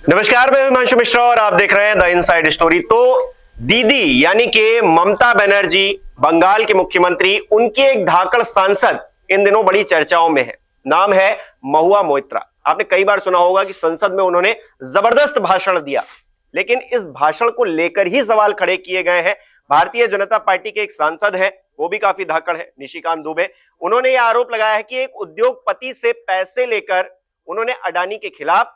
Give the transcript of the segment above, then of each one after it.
नमस्कार, मैं हिमांशु मिश्रा और आप देख रहे हैं द इनसाइड स्टोरी। तो दीदी यानी कि ममता बनर्जी, बंगाल के मुख्यमंत्री, उनकी एक धाकड़ सांसद इन दिनों बड़ी चर्चाओं में है। नाम है महुआ मोइत्रा। आपने कई बार सुना होगा कि संसद में उन्होंने जबरदस्त भाषण दिया, लेकिन इस भाषण को लेकर ही सवाल खड़े किए गए हैं। भारतीय जनता पार्टी के एक सांसद हैं, वो भी काफी धाकड़ है, निशिकांत दुबे। उन्होंने यह आरोप लगाया है कि एक उद्योगपति से पैसे लेकर उन्होंने अडानी के खिलाफ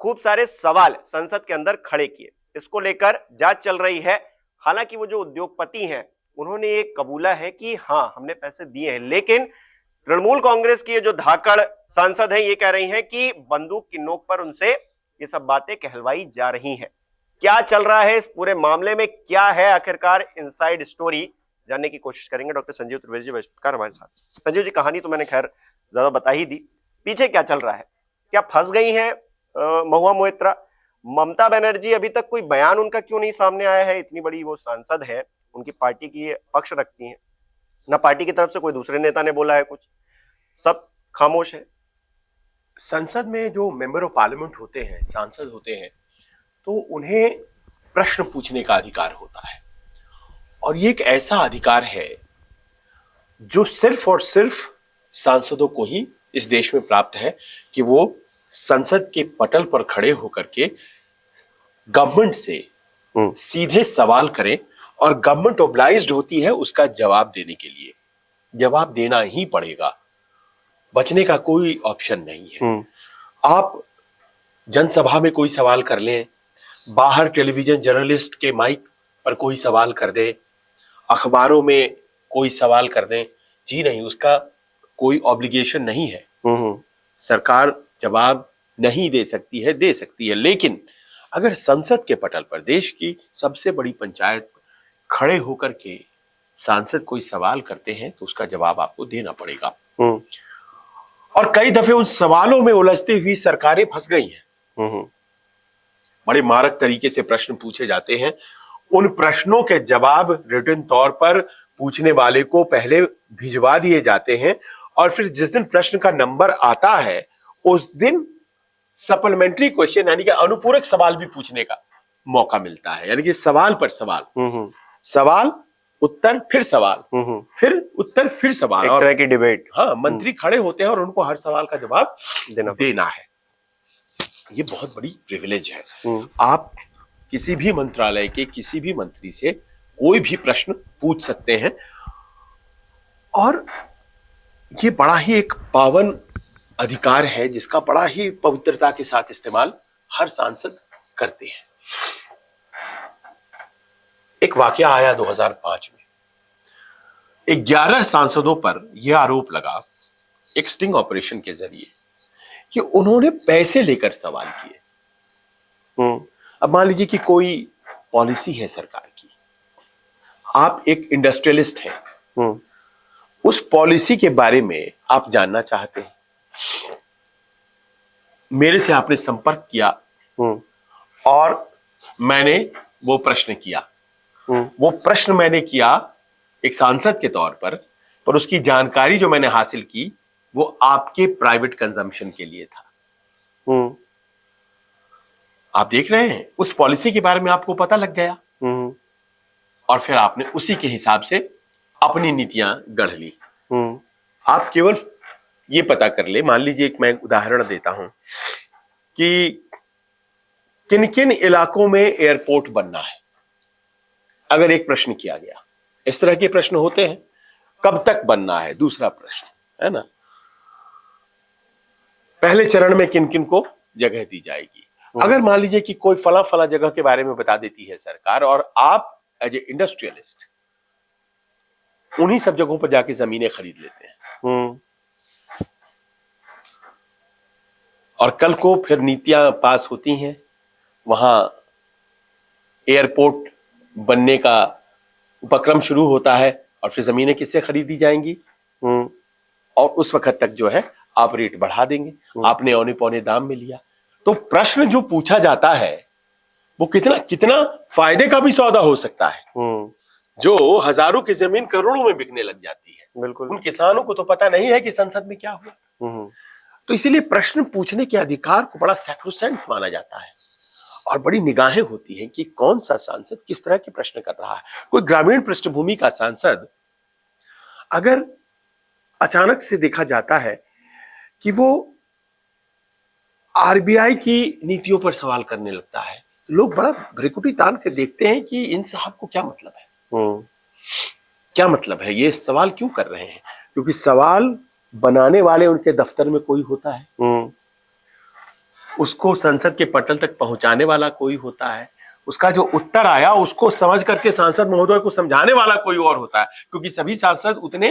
खूब सारे सवाल संसद के अंदर खड़े किए। इसको लेकर जांच चल रही है। हालांकि वो जो उद्योगपति हैं, उन्होंने ये कबूला है कि हाँ, हमने पैसे दिए हैं, लेकिन तृणमूल कांग्रेस की जो धाकड़ सांसद हैं, ये कह रही हैं कि बंदूक की नोक पर उनसे ये सब बातें कहलवाई जा रही हैं। क्या चल रहा है इस पूरे मामले में, क्या है आखिरकार इनसाइड स्टोरी, जानने की कोशिश करेंगे। डॉक्टर संजीव त्रिवेदी जी बहिष्कार हमारे साथ। संजीव जी, कहानी तो मैंने खैर ज्यादा बता ही दी, पीछे क्या चल रहा है? क्या फंस गई हैं महुआ मोइत्रा? ममता बनर्जी, अभी तक कोई बयान उनका क्यों नहीं सामने आया है? इतनी बड़ी वो सांसद है, उनकी पार्टी की पक्ष रखती हैं, ना पार्टी की तरफ से कोई दूसरे नेता ने बोला है कुछ, सब खामोश है। संसद में जो मेंबर ऑफ पार्लियामेंट होते हैं, सांसद होते हैं, तो उन्हें प्रश्न पूछने का अधिकार होता है, और ये एक ऐसा अधिकार है जो सिर्फ और सिर्फ सांसदों को ही इस देश में प्राप्त है कि वो संसद के पटल पर खड़े होकर के गवर्नमेंट से सीधे सवाल करें, और गवर्नमेंट ऑब्लाइज्ड होती है उसका जवाब देने के लिए। जवाब देना ही पड़ेगा, बचने का कोई ऑप्शन नहीं है। आप जनसभा में कोई सवाल कर लें, बाहर टेलीविजन जर्नलिस्ट के माइक पर कोई सवाल कर दें, अखबारों में कोई सवाल कर दें, जी नहीं, उसका कोई ऑब्लिगेशन नहीं है। सरकार जवाब नहीं दे सकती है, दे सकती है, लेकिन अगर संसद के पटल पर देश की सबसे बड़ी पंचायत खड़े होकर के सांसद कोई सवाल करते हैं तो उसका जवाब आपको देना पड़ेगा। और कई दफे उन सवालों में उलझती हुई सरकारें फंस गई हैं। बड़े मारक तरीके से प्रश्न पूछे जाते हैं, उन प्रश्नों के जवाब रिटन तौर पर पूछने वाले को पहले भिजवा दिए जाते हैं, और फिर जिस दिन प्रश्न का नंबर आता है उस दिन सप्लीमेंट्री क्वेश्चन यानी कि अनुपूरक सवाल भी पूछने का मौका मिलता है। यानी कि सवाल पर सवाल, सवाल उत्तर फिर सवाल, फिर उत्तर फिर सवाल, एक तरह की डिबेट। हाँ, मंत्री खड़े होते हैं और उनको हर सवाल का जवाब देना है। ये बहुत बड़ी प्रिविलेज है। आप किसी भी मंत्रालय के किसी भी मंत्री से कोई भी प्रश्न पूछ सकते हैं, और ये बड़ा ही एक पावन अधिकार है जिसका बड़ा ही पवित्रता के साथ इस्तेमाल हर सांसद करते हैं। एक वाकया आया 2005 में। 11 सांसदों पर यह आरोप लगा एक स्टिंग ऑपरेशन के जरिए कि उन्होंने पैसे लेकर सवाल किए। अब मान लीजिए कि कोई पॉलिसी है सरकार की, आप एक इंडस्ट्रियलिस्ट हैं, उस पॉलिसी के बारे में आप जानना चाहते हैं, मेरे से आपने संपर्क किया और मैंने वो प्रश्न किया। वो प्रश्न मैंने किया एक सांसद के तौर पर उसकी जानकारी जो मैंने हासिल की वो आपके प्राइवेट कंजम्पशन के लिए था। आप देख रहे हैं, उस पॉलिसी के बारे में आपको पता लग गया, और फिर आपने उसी के हिसाब से अपनी नीतियां गढ़ ली। आप केवल ये पता कर ले, मान लीजिए एक मैं उदाहरण देता हूं कि किन किन इलाकों में एयरपोर्ट बनना है, अगर एक प्रश्न किया गया। इस तरह के प्रश्न होते हैं, कब तक बनना है, दूसरा प्रश्न है ना, पहले चरण में किन किन को जगह दी जाएगी। अगर मान लीजिए कि कोई फला फला जगह के बारे में बता देती है सरकार, और आप एज ए इंडस्ट्रियलिस्ट उन्हीं सब जगहों पर जाके जमीनें खरीद लेते हैं, और कल को फिर नीतियां पास होती हैं, वहां एयरपोर्ट बनने का उपक्रम शुरू होता है, और फिर जमीनें किससे खरीदी जाएंगी, और उस वक्त तक जो है आप रेट बढ़ा देंगे। आपने औने पौने दाम में लिया, तो प्रश्न जो पूछा जाता है वो कितना कितना फायदे का भी सौदा हो सकता है, जो हजारों की जमीन करोड़ों में बिकने लग जाती है। बिल्कुल। उन किसानों को तो पता नहीं है कि संसद में क्या हुआ। तो इसीलिए प्रश्न पूछने के अधिकार को बड़ा सैक्रोसेंट माना जाता है। और बड़ी निगाहें होती हैं कि कौन सा सांसद किस तरह के प्रश्न कर रहा है। कोई ग्रामीण पृष्ठभूमि का सांसद अगर अचानक से देखा जाता है कि वो आरबीआई की नीतियों पर सवाल करने लगता है, तो लोग बड़ा भ्रिकुटी तान के देखते हैं कि इन साहब को क्या मतलब है, क्या मतलब है, ये सवाल क्यों कर रहे हैं। क्योंकि सवाल बनाने वाले उनके दफ्तर में कोई होता है, उसको संसद के पटल तक पहुंचाने वाला कोई होता है, उसका जो उत्तर आया उसको समझ करके सांसद महोदय को समझाने वाला कोई और होता है। क्योंकि सभी सांसद उतने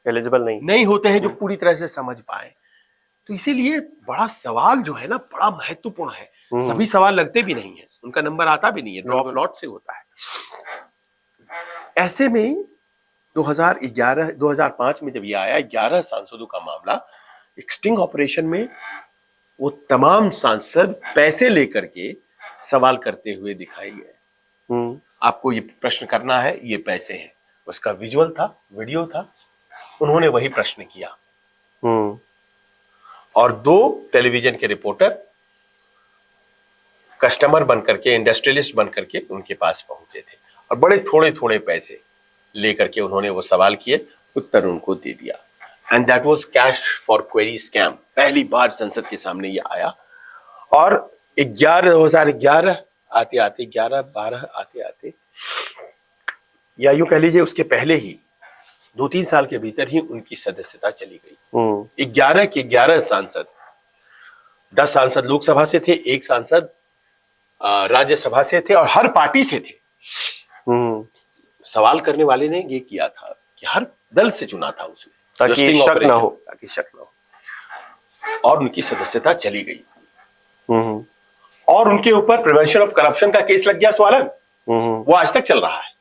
एलिजिबल नहीं होते हैं जो पूरी तरह से समझ पाए। तो इसीलिए बड़ा सवाल जो है ना बड़ा महत्वपूर्ण है। सभी सवाल लगते भी नहीं है, उनका नंबर आता भी नहीं है, ड्रॉप लॉट से होता है। ऐसे में 2005 में जब ये आया, 11 सांसदों का मामला, एक स्टिंग ऑपरेशन में वो तमाम सांसद पैसे लेकर के सवाल करते हुए दिखाई गए। आपको ये प्रश्न करना है, ये पैसे हैं। उसका विजुअल था, वीडियो था, उन्होंने वही प्रश्न किया। और 2 टेलीविजन के रिपोर्टर कस्टमर बनकर के, इंडस्ट्रियलिस्ट बनकर के उनके पास पहुंचे थे और बड़े थोड़े थोड़े पैसे लेकर के उन्होंने वो सवाल किए, उत्तर उनको दे दिया। And that was cash for query scam. पहली बार संसद के सामने ये आया। और 2011 आते आते 11-12 आते आते, या यूं कह लीजिए उसके पहले ही 2-3 साल के भीतर ही उनकी सदस्यता चली गई। 11 के 11 सांसद, 10 सांसद लोकसभा से थे, 1 सांसद राज्यसभा से थे और हर पार्टी से थे। सवाल करने वाले ने ये किया था कि हर दल से चुना था उसने, ताकि शक ना हो। और उनकी सदस्यता चली गई। और उनके ऊपर प्रिवेंशन ऑफ करप्शन का केस लग गया, सो अलग, वो आज तक चल रहा है।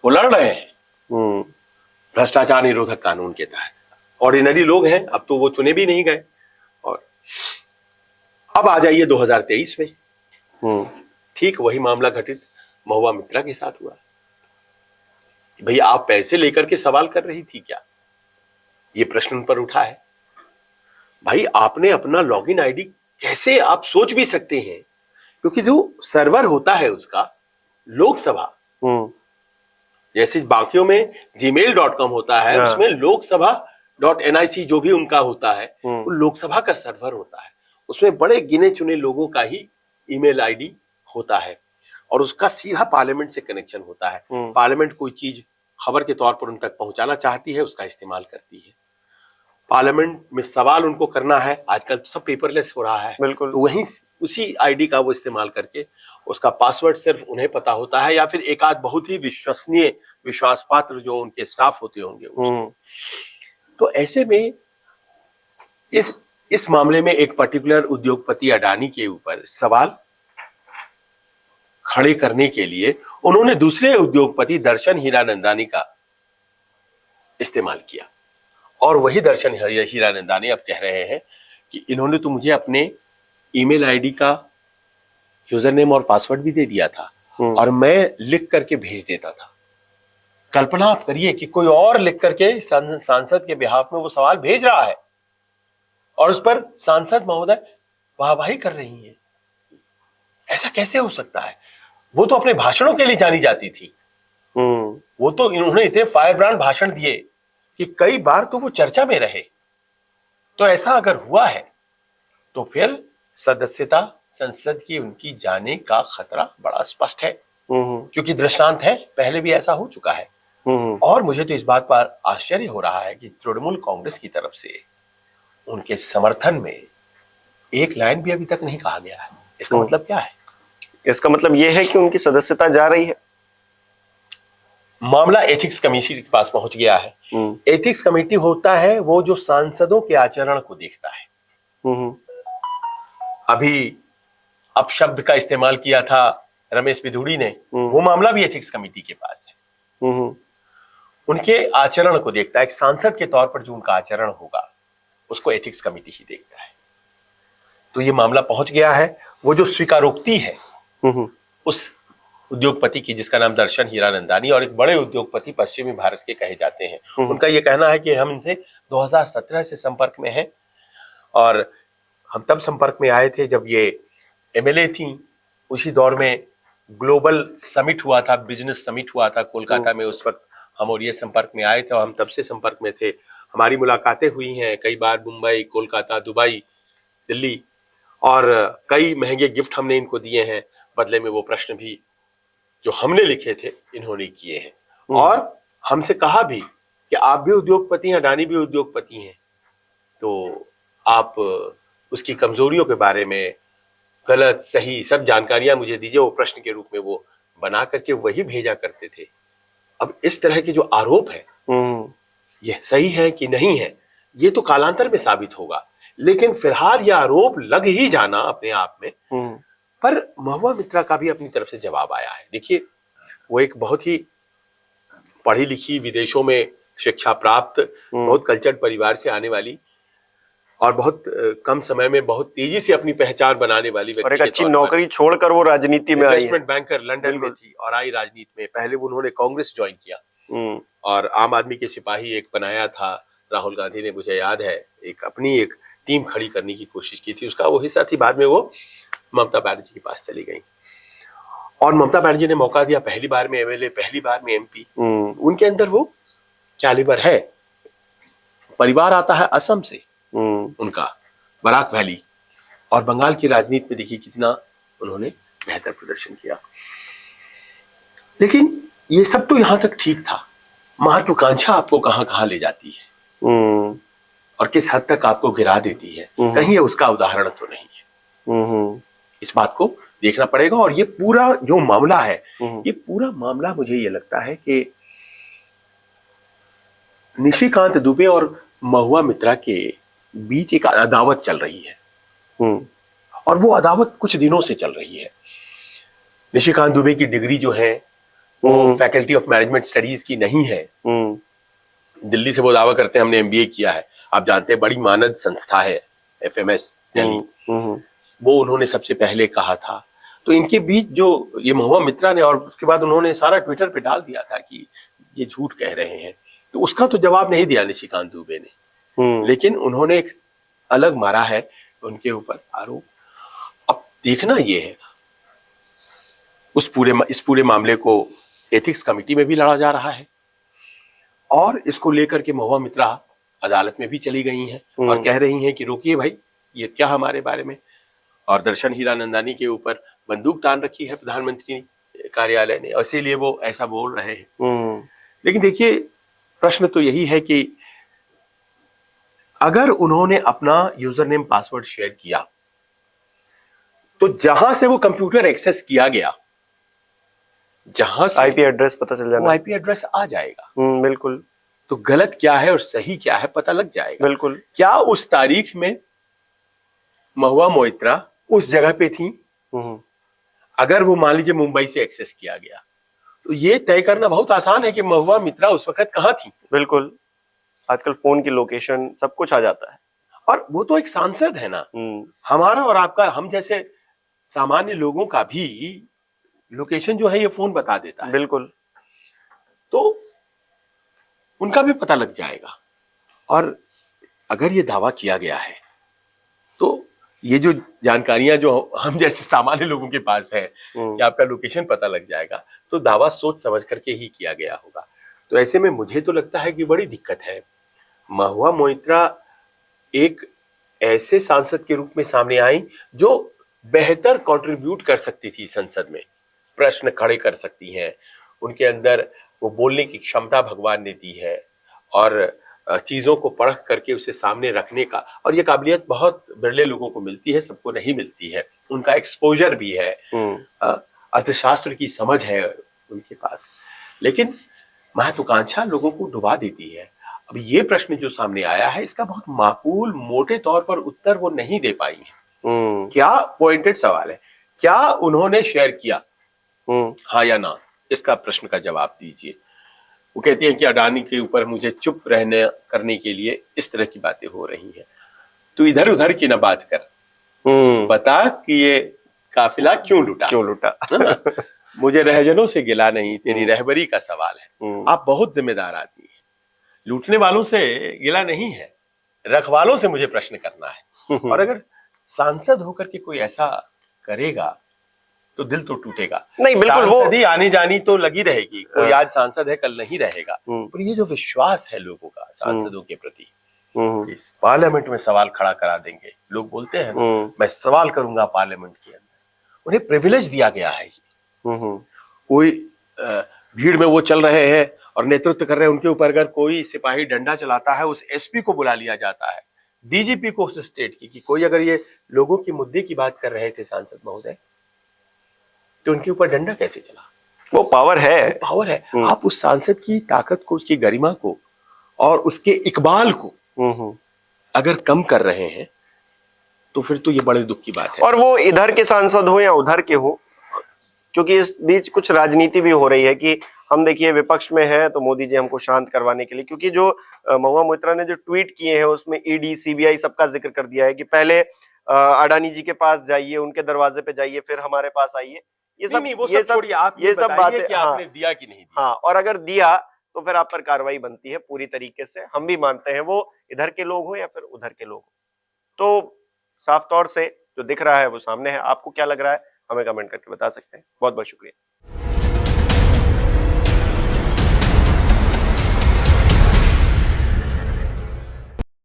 वो लड़ रहे हैं भ्रष्टाचार निरोधक कानून के तहत। ऑर्डिनरी लोग हैं, अब तो वो चुने भी नहीं गए। और अब आ जाइए 2023 में, ठीक वही मामला घटित महुआ मित्रा के साथ हुआ। भैया आप पैसे लेकर के सवाल कर रही थी क्या, ये प्रश्न उन पर उठा है। भाई आपने अपना लॉगिन आईडी कैसे, आप सोच भी सकते हैं, क्योंकि जो सर्वर होता है उसका लोकसभा, जैसे बाकियों में gmail.com होता है, उसमें लोकसभा.nic जो भी उनका होता है, वो लोकसभा का सर्वर होता है। उसमें बड़े गिने चुने लोगों का ही ईमेल आईडी होता है और उसका सीधा पार्लियामेंट से कनेक्शन होता है। पार्लियामेंट कोई चीज खबर के तौर पर उन तक पहुंचाना चाहती है, उसका इस्तेमाल करती है। पार्लियामेंट में सवाल उनको करना है, आजकल तो सब पेपरलेस हो रहा है, बिल्कुल, तो वहीं उसी आईडी का वो इस्तेमाल करके, उसका पासवर्ड सिर्फ उन्हें पता होता है या फिर एक आध बहुत ही विश्वसनीय, विश्वास पात्र जो उनके स्टाफ होते होंगे। तो ऐसे में इस मामले में एक पर्टिकुलर उद्योगपति अडानी के ऊपर सवाल खड़े करने के लिए उन्होंने दूसरे उद्योगपति दर्शन हीरानंदानी का इस्तेमाल किया। और वही दर्शन हीरानंदानी अब कह रहे हैं कि इन्होंने तो मुझे अपने ईमेल आईडी का यूजर नेम और पासवर्ड भी दे दिया था और मैं लिख करके भेज देता था। कल्पना आप करिए कि कोई और लिख करके सांसद के बिहाफ में वो सवाल भेज रहा है और उस पर सांसद महोदय वाहवाही कर रही है। ऐसा कैसे हो सकता है? वो तो अपने भाषणों के लिए जानी जाती थी। वो तो इन्होंने इतने फायर ब्रांड भाषण दिए कि कई बार तो वो चर्चा में रहे। तो ऐसा अगर हुआ है तो फिर सदस्यता संसद की उनकी जाने का खतरा बड़ा स्पष्ट है, क्योंकि दृष्टांत है, पहले भी ऐसा हो चुका है। और मुझे तो इस बात पर आश्चर्य हो रहा है कि तृणमूल कांग्रेस की तरफ से उनके समर्थन में एक लाइन भी अभी तक नहीं कहा गया है। इसका मतलब क्या है? इसका मतलब यह है कि उनकी सदस्यता जा रही है। मामला एथिक्स कमेटी के पास पहुंच गया है। एथिक्स कमेटी होता है वो जो सांसदों के आचरण को देखता है। अभी अपशब्द का इस्तेमाल किया था रमेश पिधुड़ी ने, वो मामला भी एथिक्स कमेटी के पास है। उनके आचरण को देखता है, एक सांसद के तौर पर जो उनका आचरण होगा उसको एथिक्स कमेटी ही देखता है। तो ये मामला पहुंच गया है। वो जो स्वीकारोक्ति है उस उद्योगपति की, जिसका नाम दर्शन हीरानंदानी, और एक बड़े उद्योगपति पश्चिमी भारत के कहे जाते हैं, उनका यह कहना है कि हम इनसे 2017 से संपर्क में हैं और हम तब संपर्क में आए थे जब ये एमएलए थी। उसी दौर में ग्लोबल समिट हुआ था, बिजनेस समिट हुआ था कोलकाता में। उस वक्त हम और ये संपर्क में आए थे और हम तब से संपर्क में थे। हमारी मुलाकातें हुई हैं कई बार, मुंबई, कोलकाता, दुबई, दिल्ली, और कई महंगे गिफ्ट हमने इनको दिए हैं। बदले में वो प्रश्न भी जो हमने लिखे थे इन्होंने किए हैं। और हमसे कहा भी कि आप भी उद्योगपति हैं, अडानी भी उद्योगपति हैं, तो आप उसकी कमजोरियों के बारे में गलत सही सब जानकारियां मुझे दीजिए। वो प्रश्न के रूप में वो बना करके वही भेजा करते थे। अब इस तरह के जो आरोप है यह सही है कि नहीं है, ये तो कालांतर में साबित होगा, लेकिन फिलहाल यह आरोप लग ही जाना अपने आप में। पर महुआ मित्रा का भी अपनी तरफ से जवाब आया है। देखिए, वो एक बहुत ही पढ़ी लिखी, विदेशों में शिक्षा प्राप्त, बहुत कल्चर्ड परिवार से आने वाली और बहुत कम समय में बहुत तेजी से अपनी पहचान बनाने वाली व्यक्ति, और एक अच्छी नौकरी छोड़कर वो राजनीति में आई। इन्वेस्टमेंट बैंकर लंदन में थी और आई राजनीति में। पहले उन्होंने कांग्रेस ज्वाइन किया और आम आदमी के सिपाही एक बनाया था राहुल गांधी ने, मुझे याद है। एक अपनी एक टीम खड़ी करने की कोशिश की थी, उसका वो हिस्सा थी। बाद में वो ममता बनर्जी के पास चली गई और ममता बनर्जी ने मौका दिया, पहली बार में एमएलए, पहली बार में एमपी। उनके अंदर वो कैलिबर है। परिवार आता है असम से, उनका बराक वैली, और बंगाल की राजनीति में देखिए कितना उन्होंने बेहतर प्रदर्शन किया। लेकिन ये सब तो यहां तक ठीक था। महत्वाकांक्षा आपको कहां कहां ले जाती है और किस हद तक आपको गिरा देती है, कहीं उसका उदाहरण तो नहीं है। इस बात को देखना पड़ेगा। और ये पूरा जो मामला है, ये पूरा मामला मुझे ये लगता है कि निशिकांत दुबे और महुआ मित्रा के बीच एक अदावत चल रही है और वो अदावत कुछ दिनों से चल रही है। निशिकांत दुबे की डिग्री जो है वो फैकल्टी ऑफ मैनेजमेंट स्टडीज की नहीं है। दिल्ली से वो दावा करते हैं हमने एमबीए किया है। आप जानते हैं बड़ी मानद संस्था है एफएमएस दिल्ली, वो उन्होंने सबसे पहले कहा था। तो इनके बीच जो ये महुआ मित्रा ने, और उसके बाद उन्होंने सारा ट्विटर पे डाल दिया था कि ये झूठ कह रहे हैं, तो उसका तो जवाब नहीं दिया निशिकांत दुबे ने। लेकिन उन्होंने एक अलग मारा है उनके ऊपर आरोप। अब देखना ये है, इस पूरे मामले को एथिक्स कमेटी में भी लड़ा जा रहा है और इसको लेकर के महुआ मित्रा अदालत में भी चली गई हैं और कह रही हैं कि रोकिए भाई, ये क्या हमारे बारे में। और दर्शन हीरानंदानी के ऊपर बंदूक तान रखी है प्रधानमंत्री कार्यालय ने, इसीलिए वो ऐसा बोल रहे हैं। लेकिन देखिए, प्रश्न तो यही है कि अगर उन्होंने अपना यूजर नेम पासवर्ड शेयर किया तो जहां से वो कंप्यूटर एक्सेस किया गया, जहां से आईपी एड्रेस पता चल जाएगा, आईपी एड्रेस आ जाएगा। बिल्कुल। तो गलत क्या है और सही क्या है पता लग जाएगा। बिल्कुल। क्या उस तारीख में महुआ मोइत्रा उस जगह पे थी? अगर वो मान लीजिए मुंबई से एक्सेस किया गया तो ये तय करना बहुत आसान है कि महुआ मित्रा उस वक्त कहां थी। बिल्कुल, आजकल फोन की लोकेशन सब कुछ आ जाता है। और वो तो एक सांसद है ना, हमारा और आपका, हम जैसे सामान्य लोगों का भी लोकेशन जो है ये फोन बता देता है। बिल्कुल। तो उनका भी पता लग जाएगा। और अगर ये दावा किया गया है तो ये जो जानकारियां जो हम जैसे सामान्य लोगों के पास है कि आपका लोकेशन पता लग जाएगा, तो दावा सोच समझ करके ही किया गया होगा। तो ऐसे में मुझे तो लगता है कि बड़ी दिक्कत है। महुआ मोइत्रा एक ऐसे सांसद के रूप में सामने आई जो बेहतर कंट्रीब्यूट कर सकती थी संसद में, प्रश्न खड़े कर सकती हैं, उनके अंदर वो बोलने की क्षमता भगवान ने दी है और चीजों को परख करके उसे सामने रखने का, और ये काबिलियत बहुत बिरले लोगों को मिलती है, सबको नहीं मिलती है। उनका एक्सपोजर भी है, अर्थशास्त्र की समझ है उनके पास, लेकिन महत्वाकांक्षा लोगों को डुबा देती है। अब ये प्रश्न जो सामने आया है इसका बहुत माकूल मोटे तौर पर उत्तर वो नहीं दे पाई है। क्या पॉइंटेड सवाल है, क्या उन्होंने शेयर किया, हाँ या ना, इसका प्रश्न का जवाब दीजिए। वो कहती हैं कि अडानी के ऊपर मुझे चुप रहने करने के लिए इस तरह की बातें हो रही हैं। तो इधर उधर की ना बात कर, बता कि ये काफिला क्यों लुटा। मुझे रहजनों से गिला नहीं, तेरी रहबरी का सवाल है। आप बहुत जिम्मेदार आदमी हैं, लूटने वालों से गिला नहीं है, रखवालों से मुझे प्रश्न करना है। और अगर सांसद होकर के कोई ऐसा करेगा तो दिल तो टूटेगा। नहीं, बिल्कुल, वो सांसद ही आनी जानी तो लगी रहेगी, कोई आज सांसद है कल नहीं रहेगा, हम्म। और ये जो विश्वास है लोगों का सांसदों के प्रति, हम्म, इस पार्लियामेंट में सवाल खड़ा करा देंगे, लोग बोलते हैं ना, मैं सवाल करूंगा पार्लियामेंट के अंदर, उन्हें प्रिविलेज दिया गया है। कोई भीड़ में वो चल रहे हैं और नेतृत्व कर रहे हैं, उनके ऊपर अगर कोई सिपाही डंडा चलाता है, उस एसपी को बुला लिया जाता है, डीजीपी को उस स्टेट की, कि कोई अगर ये लोगों की मुद्दे की बात कर रहे थे सांसद महोदय, तो उनके ऊपर डंडा कैसे चला? वो पावर है, पावर है। आप उस सांसद की ताकत को, उसकी गरिमा को और उसके इकबाल को अगर कम कर रहे हैं, तो फिर तो ये बड़े दुख की बात है। और वो इधर के सांसद हो या उधर के हो, क्योंकि इस बीच कुछ राजनीति भी हो रही है कि हम देखिए विपक्ष में है तो मोदी जी हमको शांत करवाने के लिए, क्योंकि जो महुआ मोइत्रा ने जो ट्वीट किए हैं उसमें ईडी सीबीआई सबका जिक्र कर दिया है कि पहले अडानी जी के पास जाइए, उनके दरवाजे पे जाइए, फिर हमारे पास आइए। ये सब नहीं, वो सब छोड़िए, आप ये सब बातें कि आपने दिया कि नहीं दिया। हाँ, और अगर दिया तो फिर आप पर कार्रवाई बनती है पूरी तरीके से। हम भी मानते हैं, वो इधर के लोग हो या फिर उधर के लोग हो। तो साफ तौर से जो दिख रहा है वो सामने है। आपको क्या लग रहा है हमें कमेंट करके बता सकते हैं। बहुत बहुत शुक्रिया।